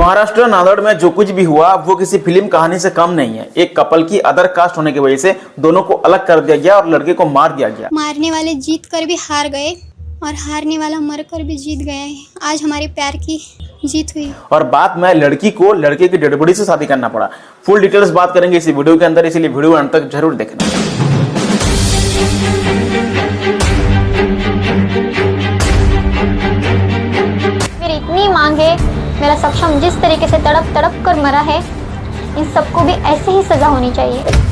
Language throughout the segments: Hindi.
महाराष्ट्र नांदेड़ में जो कुछ भी हुआ वो किसी फिल्म कहानी से कम नहीं है। एक कपल की अदर कास्ट होने की वजह से दोनों को अलग कर दिया गया और लड़के को मार दिया गया। मारने वाले जीत कर भी हार गए और हारने वाला मर कर भी जीत गया है। आज हमारे प्यार की जीत हुई। और बात में लड़की को लड़के की डेड बॉडी से शादी करना पड़ा। फुल डिटेल्स बात करेंगे इसी वीडियो के अंदर, इसलिए वीडियो अंत तक जरूर देखना। मेरी इतनी मांग है, मेरा सक्षम जिस तरीके से तड़प तड़प कर मरा है, इन सबको भी ऐसे ही सजा होनी चाहिए।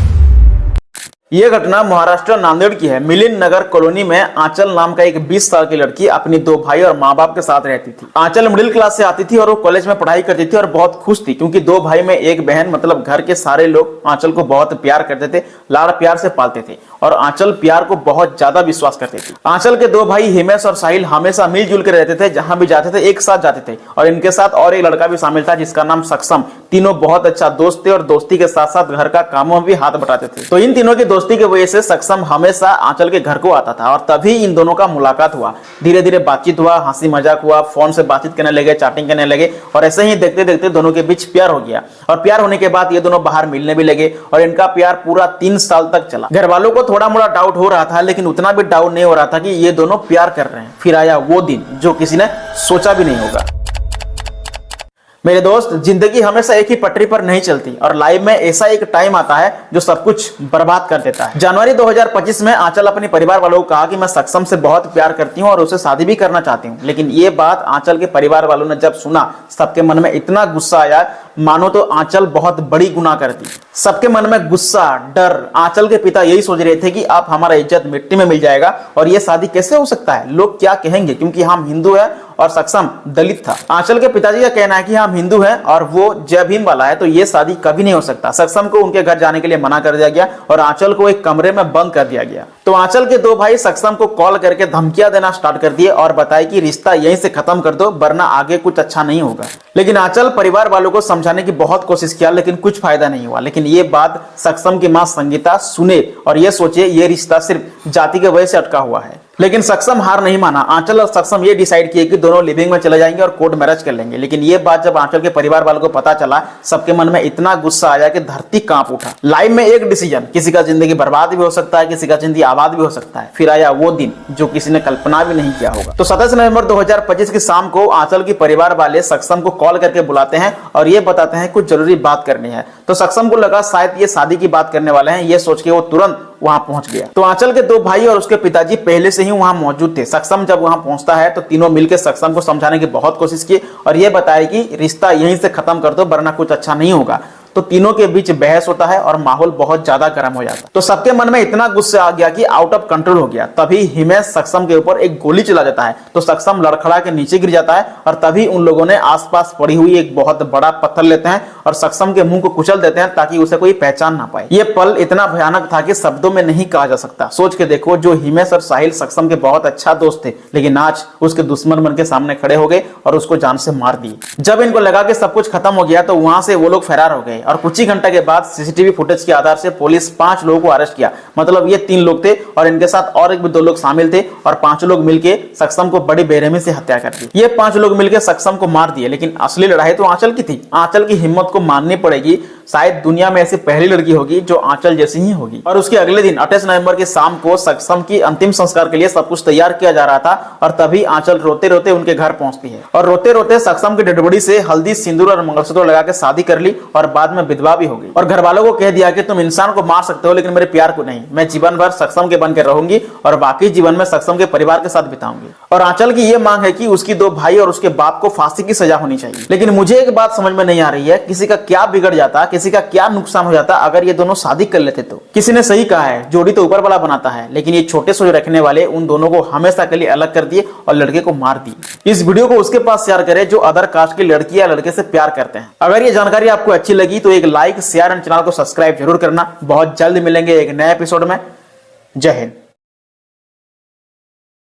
यह घटना महाराष्ट्र नांदेड़ की है। मिलिंद नगर कॉलोनी में आंचल नाम का एक 20 साल की लड़की अपनी 2 भाई और माँ बाप के साथ रहती थी। आंचल मिडिल क्लास से आती थी और वो कॉलेज में पढ़ाई करती थी और बहुत खुश थी क्योंकि 2 भाई में एक बहन, मतलब घर के सारे लोग आंचल को बहुत प्यार करते थे, लाड़ प्यार से पालते थे और आंचल प्यार को बहुत ज्यादा विश्वास करती थी। आंचल के 2 भाई हिमेश और साहिल हमेशा मिलजुल कर रहते थे, जहां भी जाते थे एक साथ जाते थे और इनके साथ और एक लड़का भी शामिल था जिसका नाम सक्षम। तीनों बहुत अच्छा दोस्त थे और दोस्ती के साथ साथ घर का कामों में भी हाथ बटाते थे। तो इन तीनों की दोस्ती की वजह से सक्षम हमेशा आंचल के घर को आता था और तभी इन दोनों का मुलाकात हुआ। धीरे धीरे बातचीत हुआ, हंसी मजाक हुआ, फोन से बातचीत करने लगे, चैटिंग करने लगे और ऐसे ही देखते देखते दोनों के बीच प्यार हो गया। और प्यार होने के बाद ये दोनों बाहर मिलने भी लगे और इनका प्यार पूरा 3 साल तक चला। घर वालों को थोड़ा मोड़ा डाउट हो रहा था, लेकिन उतना भी डाउट नहीं हो रहा था कि ये दोनों प्यार कर रहे हैं। फिर आया वो दिन जो किसी ने सोचा भी नहीं होगा। मेरे दोस्त, जिंदगी हमेशा एक ही पटरी पर नहीं चलती और लाइफ में ऐसा एक टाइम आता है जो सब कुछ बर्बाद कर देता है। जनवरी 2025 में आंचल अपने परिवार वालों को कहा कि मैं सक्षम से बहुत प्यार करती हूँ और उसे शादी भी करना चाहती हूँ। लेकिन ये बात आंचल के परिवार वालों ने जब सुना, सबके मन में इतना गुस्सा आया मानो तो आंचल बहुत बड़ी गुनाह करती। सबके मन में गुस्सा, डर। आंचल के पिता यही सोच रहे थे कि अब हमारा इज्जत मिट्टी में मिल जाएगा और ये शादी कैसे हो सकता है, लोग क्या कहेंगे, क्योंकि हम हिंदू हैं और सक्षम दलित था। आंचल के पिताजी का कहना है कि हम हिंदू हैं और वो जय भीम वाला है, तो ये शादी कभी नहीं हो सकता। सक्षम को उनके घर जाने के लिए मना कर दिया गया और आंचल को एक कमरे में बंद कर दिया गया। तो आंचल के 2 भाई सक्षम को कॉल करके धमकियां देना स्टार्ट कर दिए और बताया कि रिश्ता यहीं से खत्म कर दो वरना आगे कुछ अच्छा नहीं होगा। लेकिन आंचल परिवार वालों को समझाने की बहुत कोशिश किया, लेकिन कुछ फायदा नहीं हुआ। लेकिन ये बात सक्षम की मां संगीता सुने और ये सोचे ये रिश्ता सिर्फ जाति के वजह से अटका हुआ है। लेकिन सक्षम हार नहीं माना। आंचल और सक्षम ये डिसाइड किए कि दोनों लिविंग में चले जाएंगे और कोर्ट मैरिज कर लेंगे। लेकिन ये बात जब आंचल के परिवार वालों को पता चला, सबके मन में इतना गुस्सा आया कि धरती कांप उठा। लाइफ में एक डिसीजन, किसी का जिंदगी बर्बाद भी हो सकता है, किसी का जिंदगी आबाद भी हो सकता है। फिर आया वो दिन जो किसी ने कल्पना भी नहीं किया होगा। तो 27 नवंबर 2025 की शाम को आंचल के परिवार वाले सक्षम को कॉल करके बुलाते हैं और ये बताते हैं कुछ जरूरी बात करनी है। तो सक्षम को लगा शायद ये शादी की बात करने वाले हैं, ये सोच के वो तुरंत वहां पहुंच गया। तो आंचल के 2 भाई और उसके पिताजी पहले से ही वहां मौजूद थे। सक्षम जब वहां पहुंचता है तो तीनों मिलकर सक्षम को समझाने की बहुत कोशिश की और यह बताया कि रिश्ता यहीं से खत्म कर दो वरना कुछ अच्छा नहीं होगा। तो तीनों के बीच बहस होता है और माहौल बहुत ज्यादा गर्म हो जाता है। तो सबके मन में इतना गुस्सा आ गया कि आउट ऑफ कंट्रोल हो गया। तभी हिमेश सक्षम के ऊपर एक गोली चला जाता है तो सक्षम लड़खड़ा के नीचे गिर जाता है और तभी उन लोगों ने आसपास पड़ी हुई एक बहुत बड़ा पत्थर लेते हैं और सक्षम के मुंह को कुचल देते हैं ताकि उसे कोई पहचान ना पाए। ये पल इतना भयानक था कि शब्दों में नहीं कहा जा सकता। सोच के देखो, जो हिमेश और साहिल सक्षम के बहुत अच्छा दोस्त थे, लेकिन आज उसके दुश्मन बन के सामने खड़े हो गए और उसको जान से मार दिए। जब इनको लगा कि सब कुछ खत्म हो गया तो वहां से वो लोग फरार हो गए और कुछ ही घंटे के बाद सीसीटीवी फुटेज के आधार से पुलिस 5 लोगों को अरेस्ट किया। मतलब ये 3 लोग थे और इनके साथ और एक भी 2 लोग शामिल थे और 5 लोग मिलकर सक्षम को बड़ी बेरहमी से हत्या कर दी। ये 5 लोग मिलकर सक्षम को मार दिए। लेकिन असली लड़ाई तो आंचल की थी। आंचल की हिम्मत को माननी पड़ेगी। शायद दुनिया में ऐसी पहली लड़की होगी जो आंचल जैसी ही होगी। और उसके अगले दिन 28 नवंबर की शाम को सक्षम की अंतिम संस्कार के लिए सब कुछ तैयार किया जा रहा था और तभी आंचल रोते रोते उनके घर पहुंचती है और रोते रोते सक्षम की डेड बॉडी से हल्दी, सिंदूर और मंगलसूत्र लगा के शादी कर ली और बाद में विधवा भी हो गई। और घर वालों को कह दिया कि तुम इंसान को मार सकते हो लेकिन मेरे प्यार को नहीं। मैं जीवन भर सक्षम के बनकर रहूंगी और बाकी जीवन में सक्षम के परिवार के साथ बिताऊंगी। और आंचल की यह मांग है कि उसकी 2 भाई और उसके बाप को फांसी की सजा होनी चाहिए। लेकिन मुझे एक बात समझ में नहीं आ रही है, किसी का क्या बिगड़ जाता, किसी का क्या नुकसान हो जाता अगर ये दोनों शादी कर लेते तो। किसी ने सही कहा है, जोड़ी तो ऊपर वाला बनाता है, लेकिन ये छोटे सोच रखने वाले उन दोनों को हमेशा के लिए अलग कर दिए और लड़के को मार दिए। इस वीडियो को उसके पास शेयर करें जो अदर कास्ट की लड़की या लड़के से प्यार करते हैं। अगर ये जानकारी आपको अच्छी लगी तो एक लाइक, शेयर एंड चैनल को सब्सक्राइब जरूर करना। बहुत जल्द मिलेंगे एक नए एपिसोड में। जय हिंद।